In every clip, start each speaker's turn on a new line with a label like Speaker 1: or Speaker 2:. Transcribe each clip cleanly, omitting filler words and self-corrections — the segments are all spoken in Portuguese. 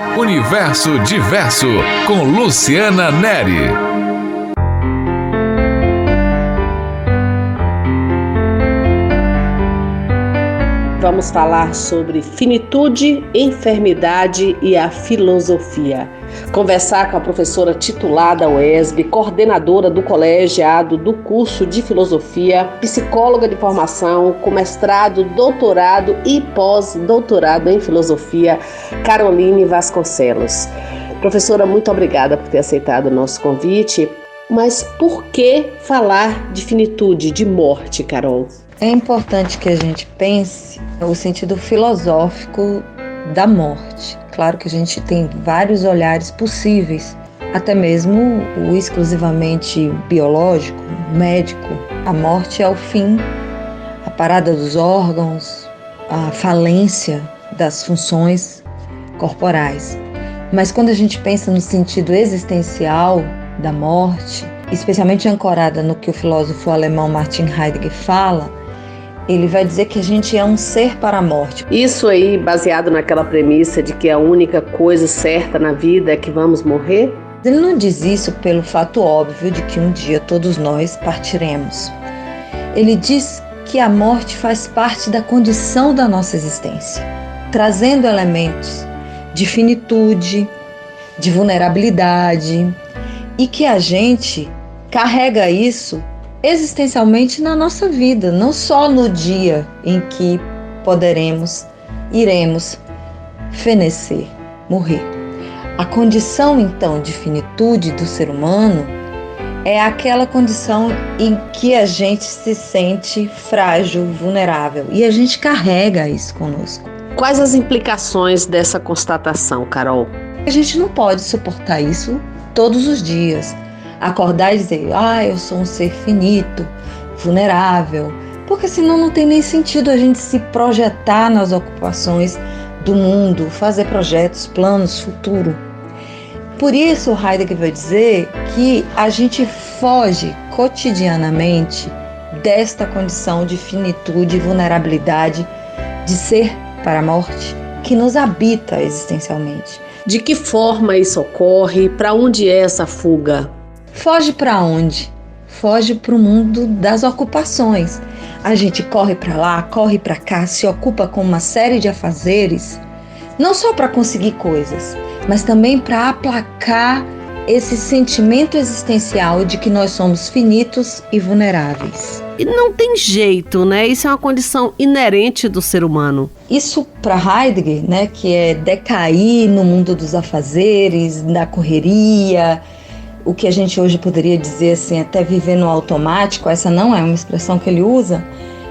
Speaker 1: Universo Diverso, com Luciana Neri.
Speaker 2: Vamos falar sobre finitude, enfermidade e a filosofia. Conversar com a professora titular da UESB, coordenadora do colegiado do curso de filosofia, psicóloga de formação, com mestrado, doutorado e pós-doutorado em filosofia, Caroline Vasconcelos. Professora, muito obrigada por ter aceitado o nosso convite. Mas por que falar de finitude, de morte, Carol?
Speaker 3: É importante que a gente pense no sentido filosófico da morte. Claro que a gente tem vários olhares possíveis, até mesmo o exclusivamente biológico, médico. A morte é o fim, a parada dos órgãos, a falência das funções corporais. Mas quando a gente pensa no sentido existencial da morte, especialmente ancorada no que o filósofo alemão Martin Heidegger fala, ele vai dizer que a gente é um ser para a morte.
Speaker 2: Isso aí baseado naquela premissa de que a única coisa certa na vida é que vamos morrer?
Speaker 3: Ele não diz isso pelo fato óbvio de que um dia todos nós partiremos. Ele diz que a morte faz parte da condição da nossa existência, trazendo elementos de finitude, de vulnerabilidade, e que a gente carrega isso existencialmente na nossa vida, não só no dia em que iremos fenecer, morrer. A condição, então, de finitude do ser humano é aquela condição em que a gente se sente frágil, vulnerável, e a gente carrega isso conosco.
Speaker 2: Quais as implicações dessa constatação, Carol?
Speaker 3: A gente não pode suportar isso todos os dias. Acordar e dizer, eu sou um ser finito, vulnerável, porque senão não tem nem sentido a gente se projetar nas ocupações do mundo, fazer projetos, planos, futuro. Por isso, Heidegger vai dizer que a gente foge cotidianamente desta condição de finitude e vulnerabilidade de ser para a morte que nos habita existencialmente.
Speaker 2: De que forma isso ocorre? Para onde é essa fuga?
Speaker 3: Foge para onde? Foge para o mundo das ocupações. A gente corre para lá, corre para cá, se ocupa com uma série de afazeres, não só para conseguir coisas, mas também para aplacar esse sentimento existencial de que nós somos finitos e vulneráveis.
Speaker 2: E não tem jeito, né? Isso é uma condição inerente do ser humano.
Speaker 3: Isso para Heidegger, né, que é decair no mundo dos afazeres, da correria, o que a gente hoje poderia dizer assim, até viver no automático. Essa não é uma expressão que ele usa,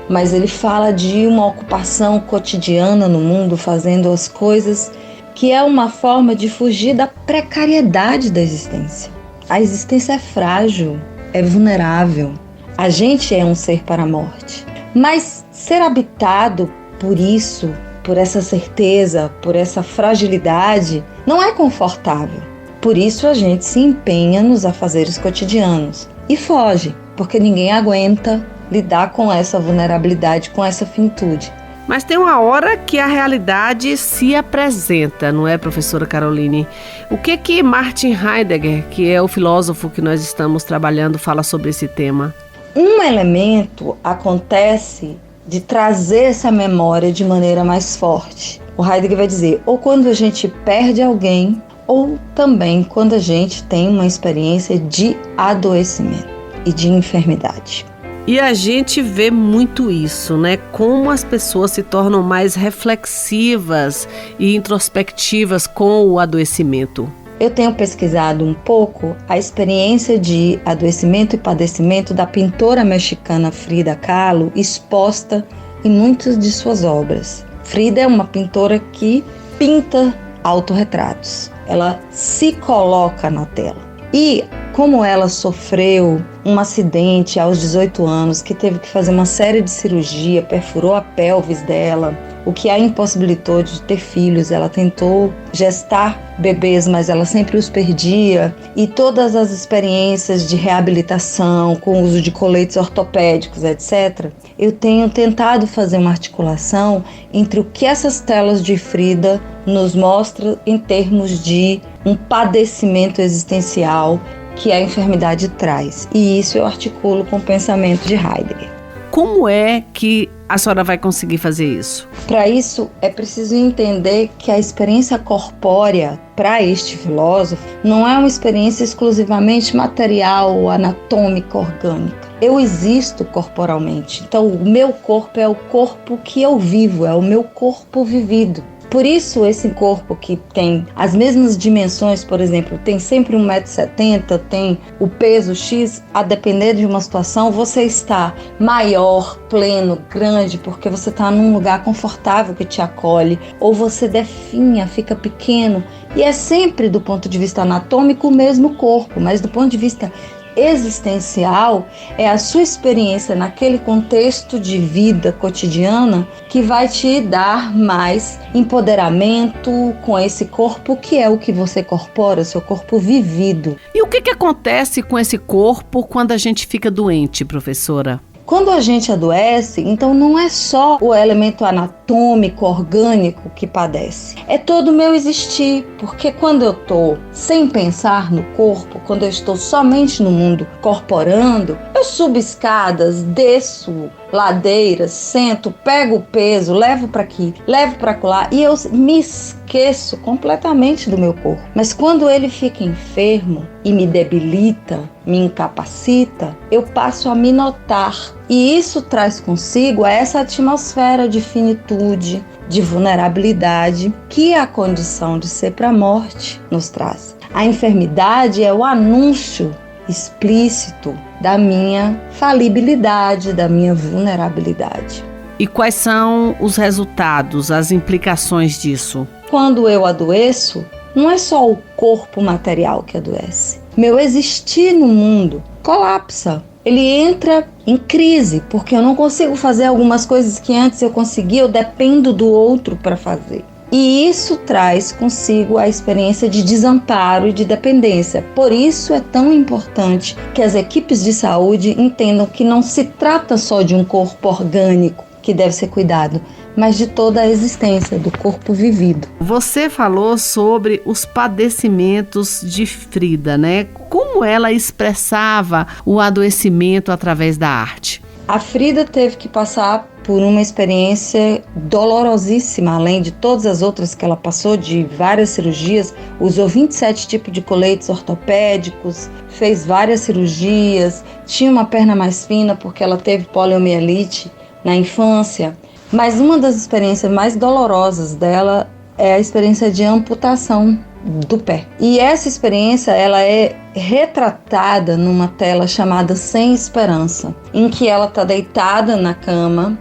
Speaker 3: mas ele fala de uma ocupação cotidiana no mundo, fazendo as coisas, que é uma forma de fugir da precariedade da existência. A existência é frágil, é vulnerável. A gente é um ser para a morte. Mas ser habitado por isso, por essa certeza, por essa fragilidade, não é confortável. Por isso a gente se empenha nos afazeres cotidianos e foge, porque ninguém aguenta lidar com essa vulnerabilidade, com essa finitude.
Speaker 2: Mas tem uma hora que a realidade se apresenta, não é, professora Caroline? O que Martin Heidegger, que é o filósofo que nós estamos trabalhando, fala sobre esse tema?
Speaker 3: Um elemento acontece de trazer essa memória de maneira mais forte. O Heidegger vai dizer, ou quando a gente perde alguém, ou também quando a gente tem uma experiência de adoecimento e de enfermidade.
Speaker 2: E a gente vê muito isso, né? Como as pessoas se tornam mais reflexivas e introspectivas com o adoecimento.
Speaker 3: Eu tenho pesquisado um pouco a experiência de adoecimento e padecimento da pintora mexicana Frida Kahlo, exposta em muitas de suas obras. Frida é uma pintora que pinta autorretratos. Ela se coloca na tela. E como ela sofreu um acidente aos 18 anos, que teve que fazer uma série de cirurgia, perfurou a pelvis dela, o que a impossibilitou de ter filhos. Ela tentou gestar bebês, mas ela sempre os perdia. E todas as experiências de reabilitação, com o uso de coletes ortopédicos, etc. Eu tenho tentado fazer uma articulação entre o que essas telas de Frida nos mostra em termos de um padecimento existencial que a enfermidade traz. E isso eu articulo com o pensamento de Heidegger.
Speaker 4: Como é que a senhora vai conseguir fazer isso?
Speaker 3: Para isso, é preciso entender que a experiência corpórea, para este filósofo, não é uma experiência exclusivamente material ou anatômica, orgânica. Eu existo corporalmente, então o meu corpo é o corpo que eu vivo, é o meu corpo vivido. Por isso, esse corpo que tem as mesmas dimensões, por exemplo, tem sempre 1,70 m, tem o peso X, a depender de uma situação, você está maior, pleno, grande, porque você está num lugar confortável que te acolhe, ou você definha, fica pequeno, e é sempre, do ponto de vista anatômico, o mesmo corpo, mas do ponto de vista existencial, é a sua experiência naquele contexto de vida cotidiana que vai te dar mais empoderamento com esse corpo, que é o que você corpora, seu corpo vivido.
Speaker 4: E o que acontece com esse corpo quando a gente fica doente, professora?
Speaker 3: Quando a gente adoece, então não é só o elemento anatômico, orgânico que padece. É todo o meu existir, porque quando eu estou sem pensar no corpo, quando eu estou somente no mundo corporando, eu subo escadas, desço ladeiras, sento, pego o peso, levo para aqui, levo para lá e eu me esqueço completamente do meu corpo. Mas quando ele fica enfermo e me debilita, me incapacita, eu passo a me notar. E isso traz consigo essa atmosfera de finitude, de vulnerabilidade que a condição de ser para a morte nos traz. A enfermidade é o anúncio explícito da minha falibilidade, da minha vulnerabilidade.
Speaker 4: E quais são os resultados, as implicações disso?
Speaker 3: Quando eu adoeço, não é só o corpo material que adoece. Meu existir no mundo colapsa. Ele entra em crise, porque eu não consigo fazer algumas coisas que antes eu conseguia, eu dependo do outro para fazer. E isso traz consigo a experiência de desamparo e de dependência. Por isso é tão importante que as equipes de saúde entendam que não se trata só de um corpo orgânico que deve ser cuidado, mas de toda a existência do corpo vivido.
Speaker 4: Você falou sobre os padecimentos de Frida, né? Como ela expressava o adoecimento através da arte?
Speaker 3: A Frida teve que passar por uma experiência dolorosíssima, além de todas as outras que ela passou, de várias cirurgias, usou 27 tipos de coletes ortopédicos, fez várias cirurgias, tinha uma perna mais fina porque ela teve poliomielite na infância. Mas uma das experiências mais dolorosas dela é a experiência de amputação do pé. E essa experiência ela é retratada numa tela chamada Sem Esperança, em que ela está deitada na cama,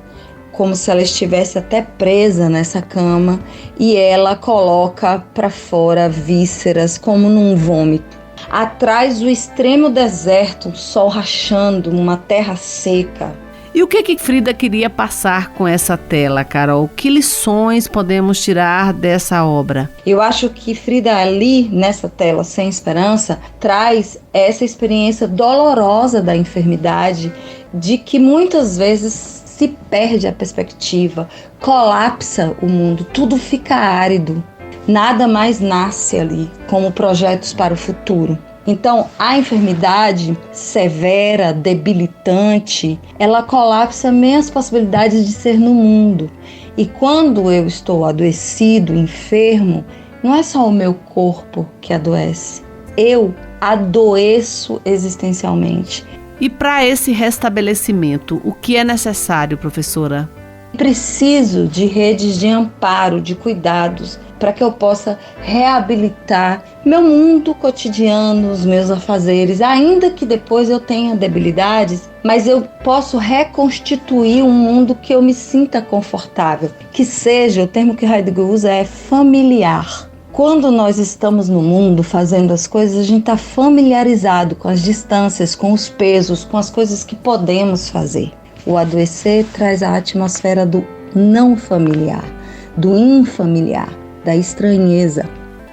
Speaker 3: como se ela estivesse até presa nessa cama, e ela coloca para fora vísceras como num vômito. Atrás o extremo deserto, o sol rachando, uma terra seca.
Speaker 4: E o que Frida queria passar com essa tela, Carol? Que lições podemos tirar dessa obra?
Speaker 3: Eu acho que Frida ali, nessa tela Sem Esperança, traz essa experiência dolorosa da enfermidade, de que muitas vezes se perde a perspectiva, colapsa o mundo, tudo fica árido, nada mais nasce ali como projetos para o futuro. Então, a enfermidade severa, debilitante, ela colapsa minhas possibilidades de ser no mundo. E quando eu estou adoecido, enfermo, não é só o meu corpo que adoece. Eu adoeço existencialmente.
Speaker 4: E para esse restabelecimento, o que é necessário, professora?
Speaker 3: Preciso de redes de amparo, de cuidados, para que eu possa reabilitar meu mundo cotidiano, os meus afazeres, ainda que depois eu tenha debilidades, mas eu posso reconstituir um mundo que eu me sinta confortável, que seja, o termo que Heidegger usa é familiar. Quando nós estamos no mundo fazendo as coisas, a gente está familiarizado com as distâncias, com os pesos, com as coisas que podemos fazer. O adoecer traz a atmosfera do não familiar, do infamiliar, da estranheza.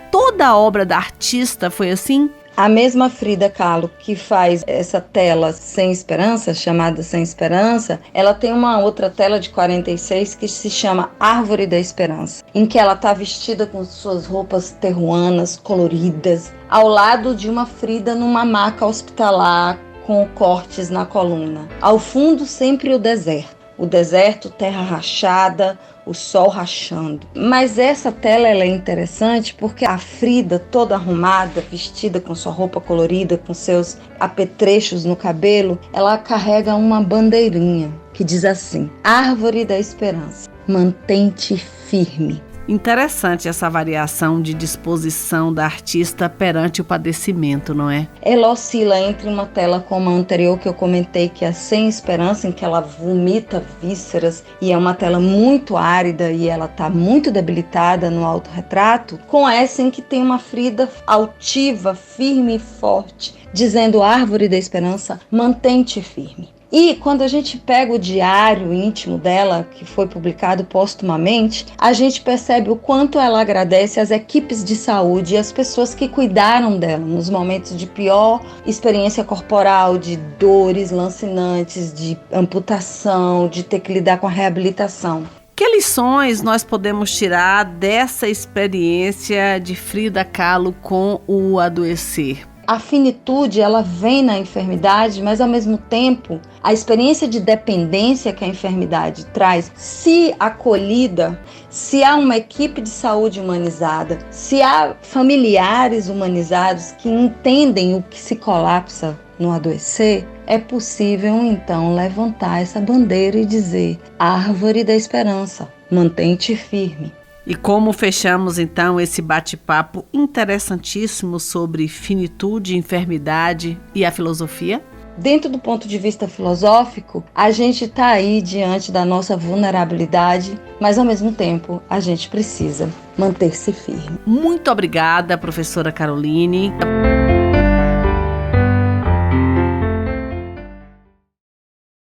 Speaker 4: Toda a obra da artista foi assim?
Speaker 3: A mesma Frida Kahlo que faz essa tela Sem Esperança, chamada Sem Esperança, ela tem uma outra tela de 46 que se chama Árvore da Esperança, em que ela está vestida com suas roupas terruanas, coloridas, ao lado de uma Frida numa maca hospitalar com cortes na coluna. Ao fundo, sempre o deserto, terra rachada, o sol rachando. Mas essa tela ela é interessante porque a Frida, toda arrumada, vestida com sua roupa colorida, com seus apetrechos no cabelo, ela carrega uma bandeirinha que diz assim: Árvore da Esperança, mantém-te firme.
Speaker 4: Interessante essa variação de disposição da artista perante o padecimento, não é?
Speaker 3: Ela oscila entre uma tela como a anterior que eu comentei, que é Sem Esperança, em que ela vomita vísceras e é uma tela muito árida e ela está muito debilitada no autorretrato, com essa em que tem uma Frida altiva, firme e forte, dizendo: Árvore da Esperança, mantém-te firme. E quando a gente pega o diário íntimo dela, que foi publicado póstumamente, a gente percebe o quanto ela agradece às equipes de saúde e às pessoas que cuidaram dela nos momentos de pior experiência corporal, de dores lancinantes, de amputação, de ter que lidar com a reabilitação.
Speaker 4: Que lições nós podemos tirar dessa experiência de Frida Kahlo com o adoecer?
Speaker 3: A finitude, ela vem na enfermidade, mas ao mesmo tempo, a experiência de dependência que a enfermidade traz, se acolhida, se há uma equipe de saúde humanizada, se há familiares humanizados que entendem o que se colapsa no adoecer, é possível então levantar essa bandeira e dizer: Árvore da Esperança, mantém-te firme.
Speaker 4: E como fechamos então esse bate-papo interessantíssimo sobre finitude, enfermidade e a filosofia?
Speaker 3: Dentro do ponto de vista filosófico, a gente está aí diante da nossa vulnerabilidade, mas ao mesmo tempo a gente precisa manter-se firme.
Speaker 4: Muito obrigada, professora Caroline.